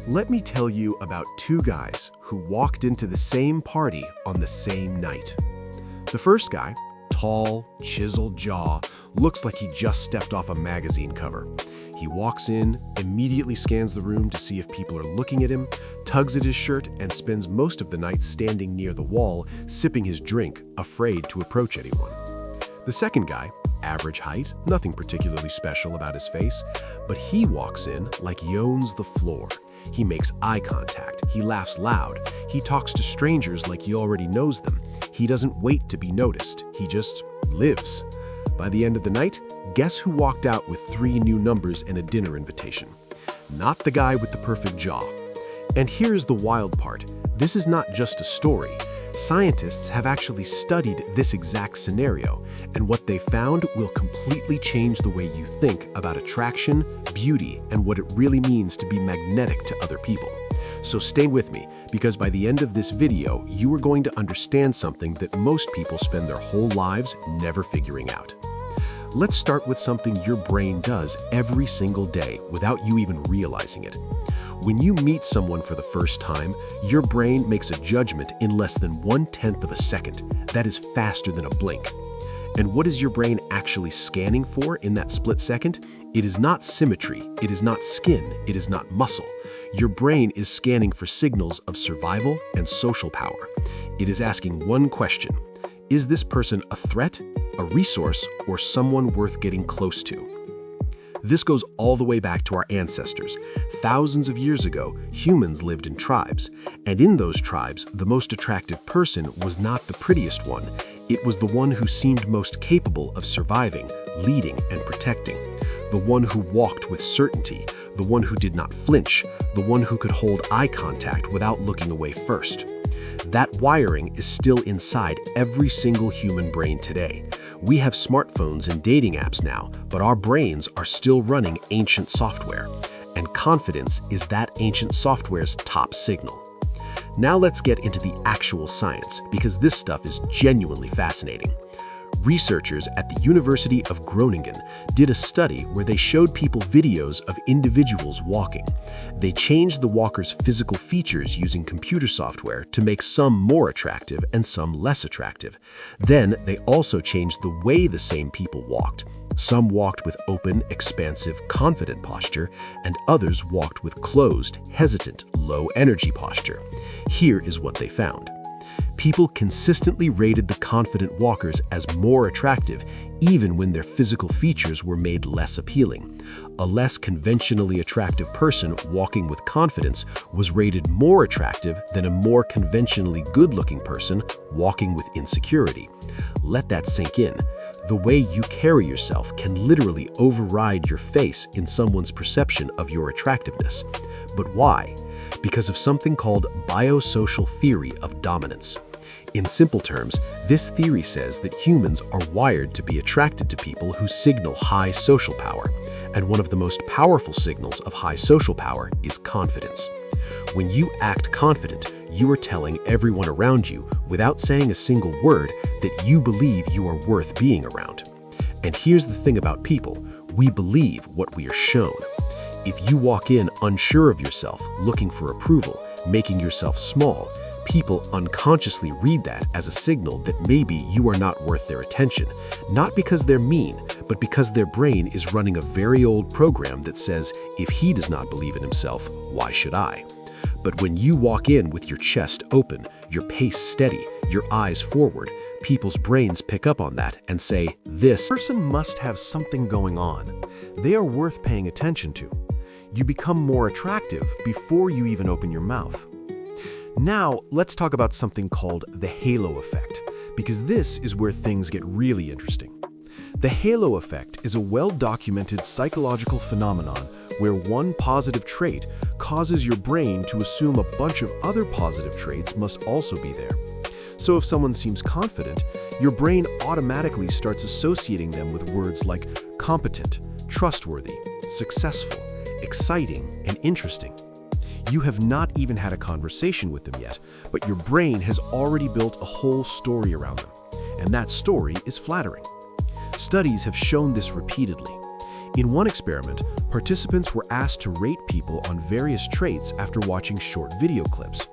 Let me tell you about two guys who walked into the same party on the same night. The first guy, tall, chiseled jaw, looks like he just stepped off a magazine cover. He walks in, immediately scans the room to see if people are looking at him, tugs at his shirt, and spends most of the night standing near the wall, sipping his drink, afraid to approach anyone. The second guy, average height, nothing particularly special about his face, but he walks in like he owns the floor. He makes eye contact, he laughs loud, he talks to strangers like he already knows them. He doesn't wait to be noticed, he just lives. By the end of the night, guess who walked out with 3 new numbers and a dinner invitation? Not the guy with the perfect jaw. And here's the wild part. This is not just a story. Scientists have actually studied this exact scenario, and what they found will completely change the way you think about attraction, beauty, and what it really means to be magnetic to other people. So stay with me, because by the end of this video, you are going to understand something that most people spend their whole lives never figuring out. Let's start with something your brain does every single day without you even realizing it. When you meet someone for the first time, your brain makes a judgment in less than 1/10 of a second. That is faster than a blink. And what is your brain actually scanning for in that split second? It is not symmetry, it is not skin, it is not muscle. Your brain is scanning for signals of survival and social power. It is asking one question: is this person a threat, a resource, or someone worth getting close to? This goes all the way back to our ancestors. Thousands of years ago, humans lived in tribes, and in those tribes, the most attractive person was not the prettiest one. It was the one who seemed most capable of surviving, leading, and protecting. The one who walked with certainty, the one who did not flinch, the one who could hold eye contact without looking away first. That wiring is still inside every single human brain today. We have smartphones and dating apps now, but our brains are still running ancient software. And confidence is that ancient software's top signal. Now let's get into the actual science, because this stuff is genuinely fascinating. Researchers at the University of Groningen did a study where they showed people videos of individuals walking. They changed the walkers' physical features using computer software to make some more attractive and some less attractive. Then they also changed the way the same people walked. Some walked with open, expansive, confident posture, and others walked with closed, hesitant, low-energy posture. Here is what they found. People consistently rated the confident walkers as more attractive, even when their physical features were made less appealing. A less conventionally attractive person walking with confidence was rated more attractive than a more conventionally good-looking person walking with insecurity. Let that sink in. The way you carry yourself can literally override your face in someone's perception of your attractiveness. But why? Because of something called biosocial theory of dominance. In simple terms, this theory says that humans are wired to be attracted to people who signal high social power, and one of the most powerful signals of high social power is confidence. When you act confident, you are telling everyone around you, without saying a single word, that you believe you are worth being around. And here's the thing about people: we believe what we are shown. If you walk in unsure of yourself, looking for approval, making yourself small, people unconsciously read that as a signal that maybe you are not worth their attention, not because they're mean, but because their brain is running a very old program that says, if he does not believe in himself, why should I? But when you walk in with your chest open, your pace steady, your eyes forward, people's brains pick up on that and say, this person must have something going on. They are worth paying attention to. You become more attractive before you even open your mouth. Now, let's talk about something called the halo effect, because this is where things get really interesting. The halo effect is a well-documented psychological phenomenon where one positive trait causes your brain to assume a bunch of other positive traits must also be there. So if someone seems confident, your brain automatically starts associating them with words like competent, trustworthy, successful, exciting, and interesting. You have not even had a conversation with them yet, but your brain has already built a whole story around them, and that story is flattering. Studies have shown this repeatedly. In one experiment, participants were asked to rate people on various traits after watching short video clips.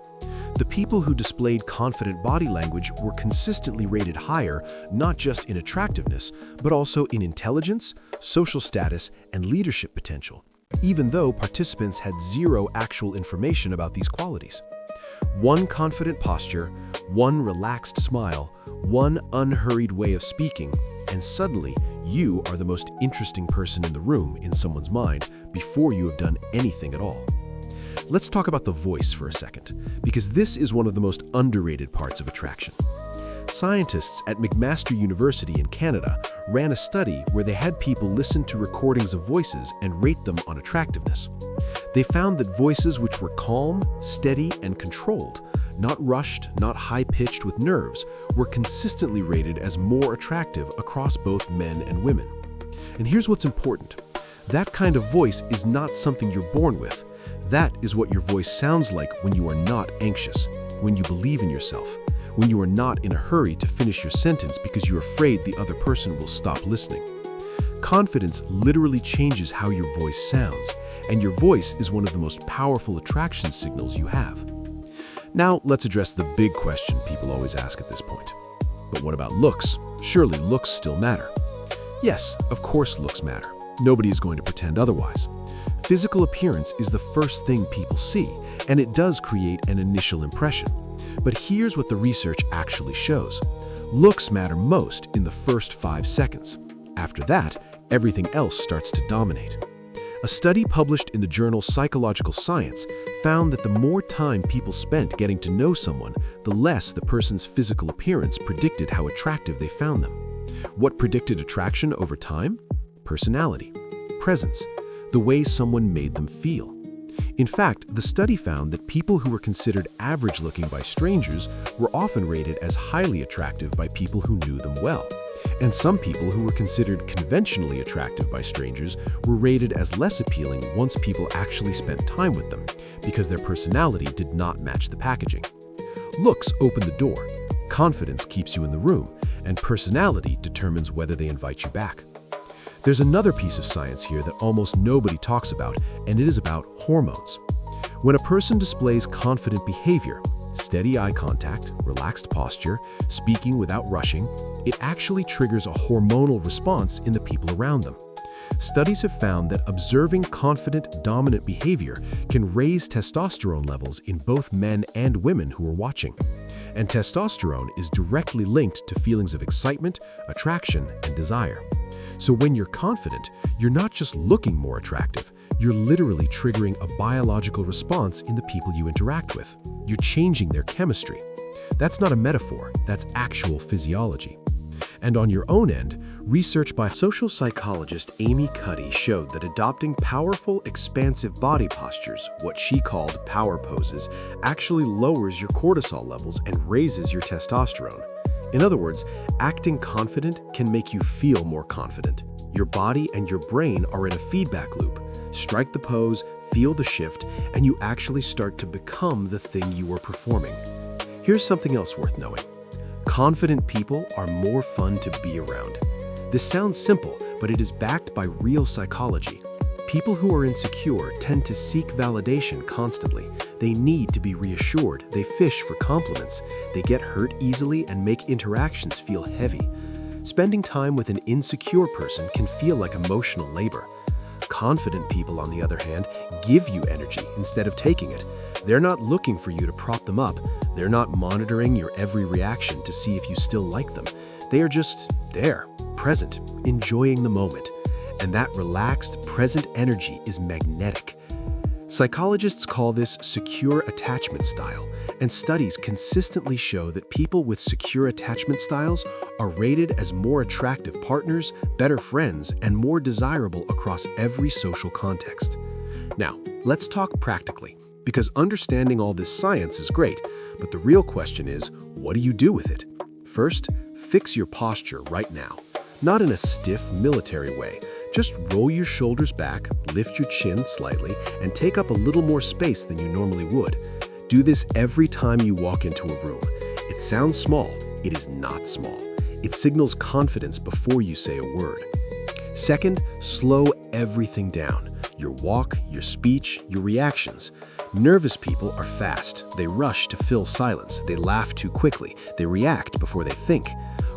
The people who displayed confident body language were consistently rated higher, not just in attractiveness, but also in intelligence, social status, and leadership potential, even though participants had zero actual information about these qualities. One confident posture, one relaxed smile, one unhurried way of speaking, and suddenly you are the most interesting person in the room in someone's mind before you have done anything at all. Let's talk about the voice for a second, because this is one of the most underrated parts of attraction. Scientists at McMaster University in Canada ran a study where they had people listen to recordings of voices and rate them on attractiveness. They found that voices which were calm, steady, and controlled, not rushed, not high-pitched with nerves, were consistently rated as more attractive across both men and women. And here's what's important. That kind of voice is not something you're born with. That is what your voice sounds like when you are not anxious, when you believe in yourself, when you are not in a hurry to finish your sentence because you're afraid the other person will stop listening. Confidence literally changes how your voice sounds, and your voice is one of the most powerful attraction signals you have. Now, let's address the big question people always ask at this point. But what about looks? Surely looks still matter. Yes, of course looks matter. Nobody is going to pretend otherwise. Physical appearance is the first thing people see, and it does create an initial impression. But here's what the research actually shows. Looks matter most in the first 5 seconds. After that, everything else starts to dominate. A study published in the journal Psychological Science found that the more time people spent getting to know someone, the less the person's physical appearance predicted how attractive they found them. What predicted attraction over time? Personality, presence, the way someone made them feel. In fact, the study found that people who were considered average-looking by strangers were often rated as highly attractive by people who knew them well. And some people who were considered conventionally attractive by strangers were rated as less appealing once people actually spent time with them, because their personality did not match the packaging. Looks open the door, confidence keeps you in the room, and personality determines whether they invite you back. There's another piece of science here that almost nobody talks about, and it is about hormones. When a person displays confident behavior, steady eye contact, relaxed posture, speaking without rushing, it actually triggers a hormonal response in the people around them. Studies have found that observing confident, dominant behavior can raise testosterone levels in both men and women who are watching. And testosterone is directly linked to feelings of excitement, attraction, and desire. So when you're confident, you're not just looking more attractive, you're literally triggering a biological response in the people you interact with. You're changing their chemistry. That's not a metaphor, that's actual physiology. And on your own end, research by social psychologist Amy Cuddy showed that adopting powerful, expansive body postures, what she called power poses, actually lowers your cortisol levels and raises your testosterone. In other words, acting confident can make you feel more confident. Your body and your brain are in a feedback loop. Strike the pose, feel the shift, and you actually start to become the thing you are performing. Here's something else worth knowing. Confident people are more fun to be around. This sounds simple, but it is backed by real psychology. People who are insecure tend to seek validation constantly. They need to be reassured. They fish for compliments. They get hurt easily and make interactions feel heavy. Spending time with an insecure person can feel like emotional labor. Confident people, on the other hand, give you energy instead of taking it. They're not looking for you to prop them up. They're not monitoring your every reaction to see if you still like them. They are just there, present, enjoying the moment. And that relaxed, present energy is magnetic. Psychologists call this secure attachment style, and studies consistently show that people with secure attachment styles are rated as more attractive partners, better friends, and more desirable across every social context. Now, let's talk practically, because understanding all this science is great, but the real question is, what do you do with it? First, fix your posture right now. Not in a stiff, military way. Just roll your shoulders back, lift your chin slightly, and take up a little more space than you normally would. Do this every time you walk into a room. It sounds small. It is not small. It signals confidence before you say a word. Second, slow everything down. Your walk, your speech, your reactions. Nervous people are fast. They rush to fill silence. They laugh too quickly. They react before they think.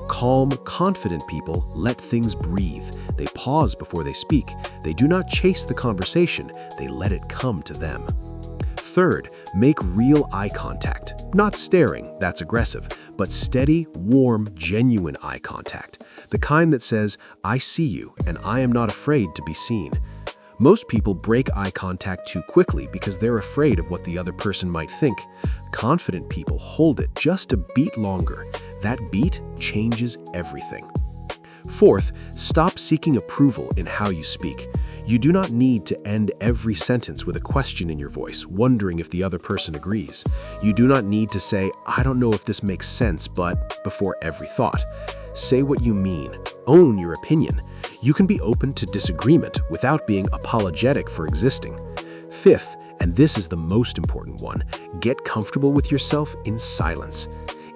Calm, confident people let things breathe. They pause before they speak. They do not chase the conversation. They let it come to them. Third, make real eye contact. Not staring, that's aggressive, but steady, warm, genuine eye contact. The kind that says, "I see you, and I am not afraid to be seen." Most people break eye contact too quickly because they're afraid of what the other person might think. Confident people hold it just a beat longer. That beat changes everything. Fourth, stop seeking approval in how you speak. You do not need to end every sentence with a question in your voice, wondering if the other person agrees. You do not need to say, "I don't know if this makes sense, but," before every thought. Say what you mean. Own your opinion. You can be open to disagreement without being apologetic for existing. Fifth, and this is the most important one, get comfortable with yourself in silence.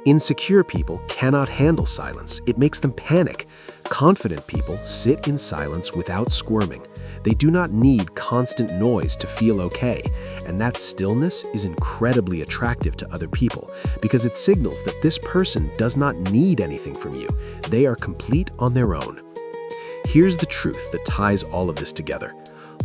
Insecure people cannot handle silence. It makes them panic. Confident people sit in silence without squirming. They do not need constant noise to feel okay, and that stillness is incredibly attractive to other people because it signals that this person does not need anything from you. They are complete on their own. Here's the truth that ties all of this together.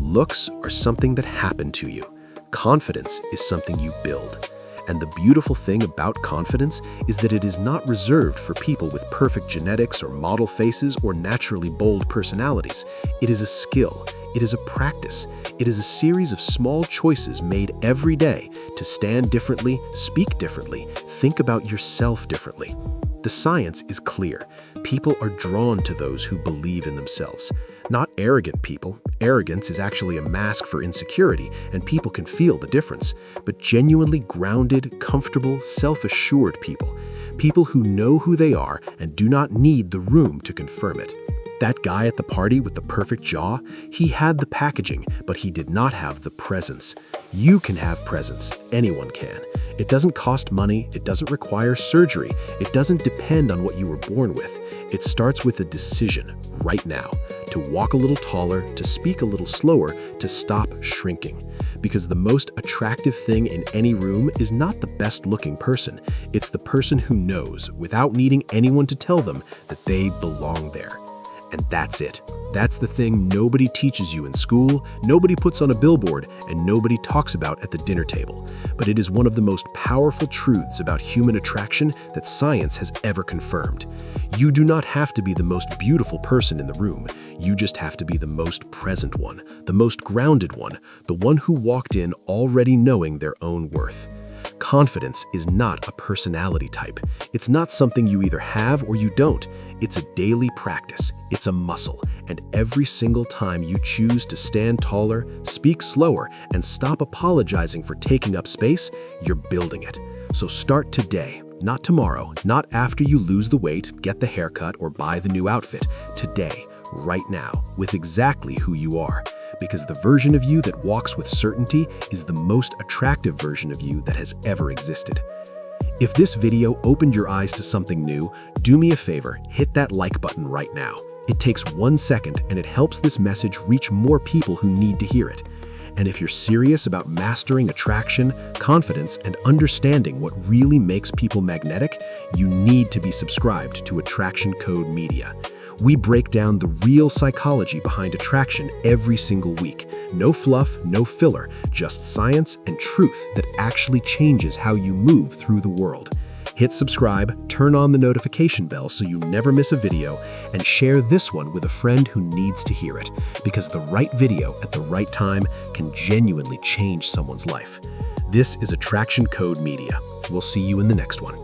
Looks are something that happen to you. Confidence is something you build. And the beautiful thing about confidence is that it is not reserved for people with perfect genetics or model faces or naturally bold personalities. It is a skill. It is a practice. It is a series of small choices made every day to stand differently, speak differently, think about yourself differently. The science is clear. People are drawn to those who believe in themselves. Not arrogant people. Arrogance is actually a mask for insecurity, and people can feel the difference. But genuinely grounded, comfortable, self-assured people. People who know who they are and do not need the room to confirm it. That guy at the party with the perfect jaw, he had the packaging, but he did not have the presence. You can have presence. Anyone can. It doesn't cost money. It doesn't require surgery. It doesn't depend on what you were born with. It starts with a decision right now to walk a little taller, to speak a little slower, to stop shrinking. Because the most attractive thing in any room is not the best looking person. It's the person who knows, without needing anyone to tell them, that they belong there. And that's it. That's the thing nobody teaches you in school, nobody puts on a billboard, and nobody talks about at the dinner table. But it is one of the most powerful truths about human attraction that science has ever confirmed. You do not have to be the most beautiful person in the room. You just have to be the most present one, the most grounded one, the one who walked in already knowing their own worth. Confidence is not a personality type. It's not something you either have or you don't. It's a daily practice. It's a muscle. And every single time you choose to stand taller, speak slower, and stop apologizing for taking up space, you're building it. So start today, not tomorrow, not after you lose the weight, get the haircut, or buy the new outfit. Today, right now, with exactly who you are. Because the version of you that walks with certainty is the most attractive version of you that has ever existed. If this video opened your eyes to something new, do me a favor, hit that like button right now. It takes 1 second and it helps this message reach more people who need to hear it. And if you're serious about mastering attraction, confidence, and understanding what really makes people magnetic, you need to be subscribed to Attraction Code Media. We break down the real psychology behind attraction every single week. No fluff, no filler, just science and truth that actually changes how you move through the world. Hit subscribe, turn on the notification bell so you never miss a video, and share this one with a friend who needs to hear it, because the right video at the right time can genuinely change someone's life. This is Attraction Code Media. We'll see you in the next one.